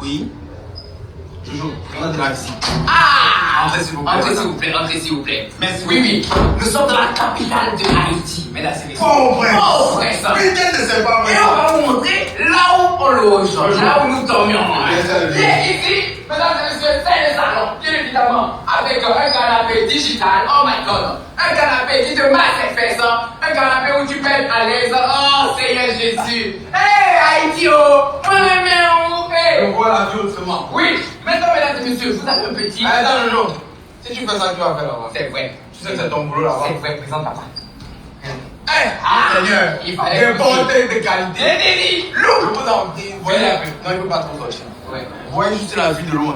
Oui. Jojo, on a de la ici. Ah! Entrez s'il vous plaît. Entrez s'il vous plaît, entrez s'il vous plaît. Merci. Oui, oui. Nous sommes dans la capitale de Haïti, mesdames et messieurs. Oh, vrai. Oh, vrai, ça. Putain de c'est pas vrai. Et on va vous montrer là où on loge, là où nous dormions. Et ici, mesdames et messieurs, c'est le salon, bien évidemment, avec un canapé digital, oh my god, un canapé qui te masse les fesses, un canapé où tu peux être à l'aise, oh Seigneur Jésus. Hey Haïti, oh, Je vois la vie autrement. oui, maintenant mesdames et messieurs, vous avez un petit... Attends, Jojo. Si tu fais ça, tu vas faire là-bas. C'est vrai. Tu sais que c'est ton boulot là-bas. C'est vrai, présente papa. Seigneur, il fallait des bontés de qualité. Dédédi, Je vous en dis, vous voyez un peu. Non, il ne faut pas trop sortir. ouais. Vous voyez juste la vue de loin.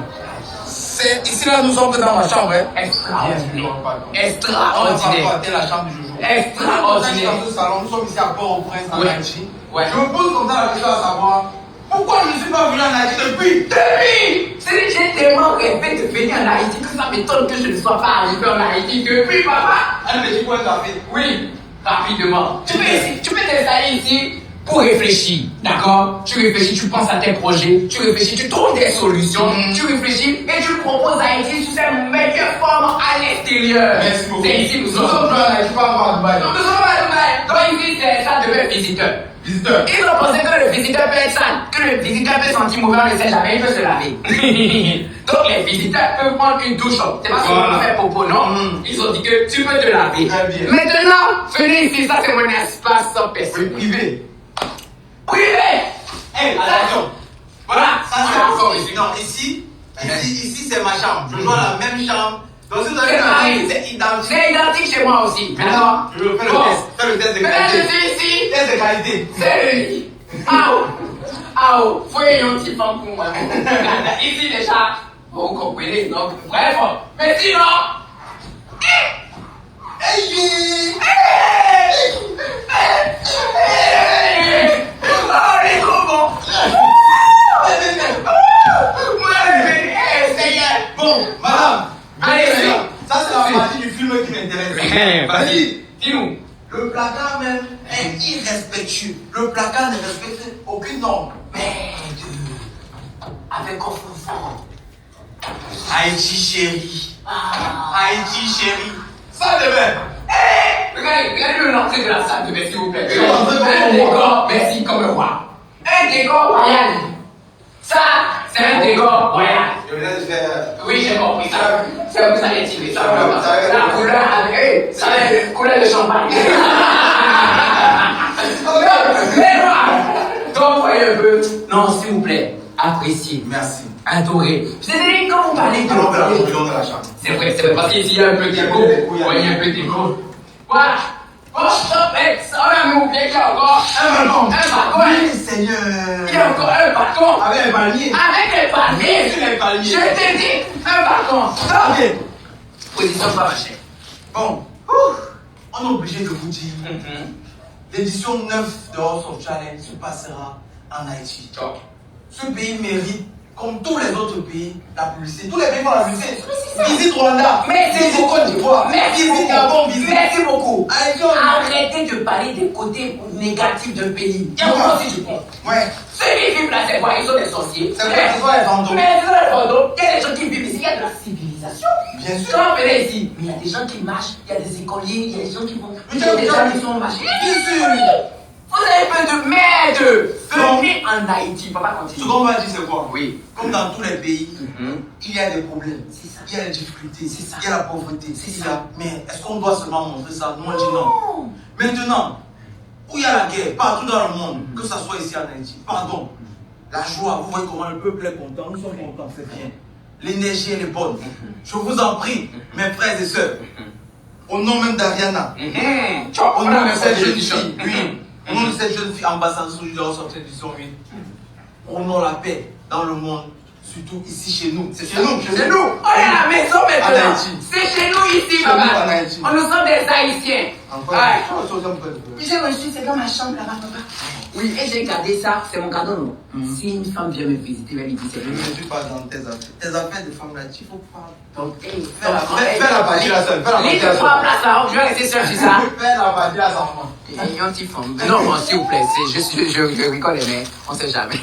Ici là, nous sommes dans ma chambre. Hein. Extraordinaire. On Extraordinaire. va la chambre du jour. Extraordinaire. Dans ce salon, nous sommes ici à Port-au-Prince en Ouais. Haïti. Ouais. Je me pose comme ça la question à savoir pourquoi je ne suis pas venu en Haïti depuis. J'ai tellement rêvé de venir en Haïti que ça m'étonne que je ne sois pas arrivé en Haïti depuis, papa. Un petit point café. Oui, rapidement. Tu peux t'installer ici pour réfléchir, d'accord? Tu réfléchis, tu penses à tes projets, tu réfléchis, tu trouves des solutions, tu réfléchis et tu proposes à Haïti sous ses meilleures formes à l'extérieur. Merci beaucoup. C'est ici, nous sommes. Je ne suis pas encore à Dubaï. Nous sommes à Dubaï. Donc ici, c'est ça devait visiteur. Visiteur. Ils ont pensé que le visiteur peut être sale, que le visiteur peut sentir mauvais, on ne sait jamais, il peut se laver. Donc les visiteurs peuvent prendre une douche. C'est pas ce qu'on fait popo, non? Ils ont dit que tu peux te laver. Très bien. Maintenant, venez ici, ça c'est mon espace sans personne. Privé. Privé! Hey, attention. Voilà, Ça c'est encore ici. Non, ici c'est ma chambre. Je joue à la même chambre. Donc si vous avez pareil. c'est identique. C'est identique chez moi aussi. Maintenant, Je fais le bon. test. Fais le test de Maintenant, je qualité. suis ici. Test de qualité. C'est le lit. Faut y un petit femme pour moi. Ici déjà, vous comprenez, donc bref. Mais sinon, oh les comment? Bon, madame. Allez, Ça c'est la partie du film qui m'intéresse. Vas-y. dis-nous. Le placard même est irrespectueux. Le placard ne respecte aucune norme. Avec confort. Haïti chérie. Haïti chérie. Ça devait. Regardez l'entrée de la salle de bain, s'il vous plaît. l'entrée comme Un un décor, merci, comme un roi. Un décor royal. Ça, c'est un décor royal. Je viens de faire. Oui, j'ai compris ça. Ça vous allez tirer ça. Ça va. La couleur avec. Ça va être couleur de champagne. Mais non. Donc, voyez un peu. Non, s'il vous plaît. Appréciez. Merci. Adorez. Je vous ai dit, quand vous parlez de. Alors, on la conclusion de la chambre. C'est vrai, parce qu'ici, il y a un peu d'écho. Oui, il y a un peu d'écho. Voilà. Bon, stop, on a mis oublié qu'il y a encore Un balcon. Oui, Seigneur. il y a encore un balcon. Avec un palmier. Avec un palmier. Avec un palmier. Je t'ai dit, un balcon. Stop. Ok. Position pas ma chère. Bon. On est obligé de vous dire. L'édition 9 de House of Challenge se passera en Haïti. Ce pays mérite, comme tous les autres pays, la publicité. Tous les pays font la publicité. Visite Rwanda. Merci beaucoup. Côte d'Ivoire. Visite Gabon. Visite. Merci beaucoup. Haïti, Arrêtez de parler des côtés négatifs d'un pays. Il y a encore aussi du bon. Ouais. Ceux qui vivent là, c'est quoi? Ils sont des sorciers. C'est vrai, ils sont les fantômes. Mais ils sont les fantômes. Il y a des gens qui vivent ici. Il y a de la civilisation. Bien sûr. Quand on venait ici, mais il y a des gens qui marchent, il y a des écoliers, il y a des gens qui vont. Il y a Mais des tu gens as- qui sont marchés. Bien sûr. Vous avez peu de merde. Venez en Haïti. Papa Ce continue. qu'on va dire, c'est quoi? Oui. Comme dans tous les pays, il y a des problèmes. C'est ça. Il y a des difficultés. C'est ça. Il y a la pauvreté. C'est il y ça. a- Mais est-ce qu'on doit seulement montrer ça? Nous, on dit non. Maintenant, où il y a la guerre, partout dans le monde, que ce soit ici en Haïti, pardon, la joie, vous voyez comment le peuple est content, nous sommes contents, c'est bien. L'énergie, elle est bonne. Je vous en prie, mes frères et sœurs, au nom même d'Ariana, au nom de cette jeune fille, oui, au nom de cette jeune fille ambassadrice de la sortie édition 8, prenons la paix dans le monde, surtout ici chez nous. C'est chez nous, C'est nous. On est à la maison En maintenant. Haïti. C'est chez nous ici, Chez nous, papa. en Haïti. On nous sommes des Haïtiens. Encore Ouais. une chose, un peu. J'ai reçu, c'est dans ma chambre là-bas, papa. Oui, et j'ai gardé ça, c'est mon cadeau, non? Si une femme vient me visiter, elle me dit c'est Je ne suis pas dans tes affaires. Tes affaires de femme là, il faut pas. donc, hey, Fais la partie là seule. Fais la Les partie deux là trois seule. places là, je vais rester seul sur ça. Fais la partie à sa maman. Et un petit femme. Non, s'il vous plaît, je rigole, mais on sait jamais.